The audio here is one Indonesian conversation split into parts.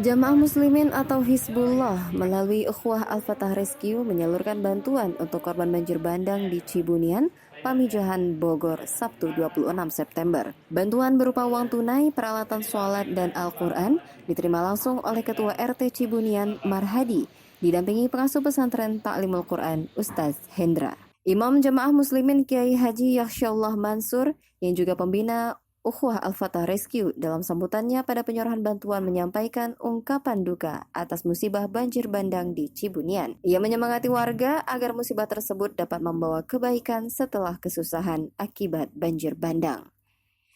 Jamaah Muslimin atau Hizbullah melalui Ukhuwah Al-Fatah Rescue menyalurkan bantuan untuk korban banjir bandang di Cibunian, Pamijahan, Bogor, Sabtu 26 September. Bantuan berupa uang tunai, peralatan sholat, dan Al-Quran diterima langsung oleh Ketua RT Cibunian, Marhadi, didampingi pengasuh pesantren Ta'limul Quran, Ustaz Hendra. Imam Jamaah Muslimin Kiai Haji Yakhsyallah Mansur yang juga pembina Ukhuwah Al-Fatah Rescue dalam sambutannya pada penyerahan bantuan menyampaikan ungkapan duka atas musibah banjir bandang di Cibunian. Ia menyemangati warga agar musibah tersebut dapat membawa kebaikan setelah kesusahan akibat banjir bandang.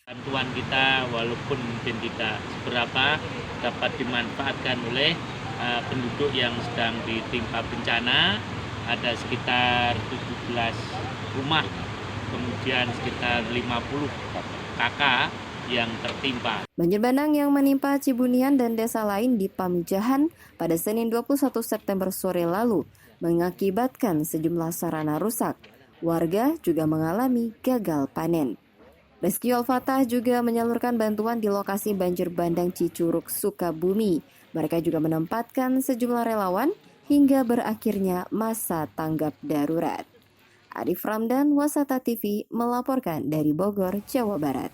Bantuan kita walaupun mungkin tidak seberapa dapat dimanfaatkan oleh penduduk yang sedang ditimpa bencana. Ada sekitar 17 rumah, kemudian sekitar 50 kakak yang tertimpa. Banjir bandang yang menimpa Cibunian dan desa lain di Pamijahan pada Senin 21 September sore lalu mengakibatkan sejumlah sarana rusak. Warga juga mengalami gagal panen. Rescue Al-Fatah juga menyalurkan bantuan di lokasi banjir bandang Cicurug, Sukabumi. Mereka juga menempatkan sejumlah relawan hingga berakhirnya masa tanggap darurat. Arif Ramdan, Wasata TV melaporkan dari Bogor, Jawa Barat.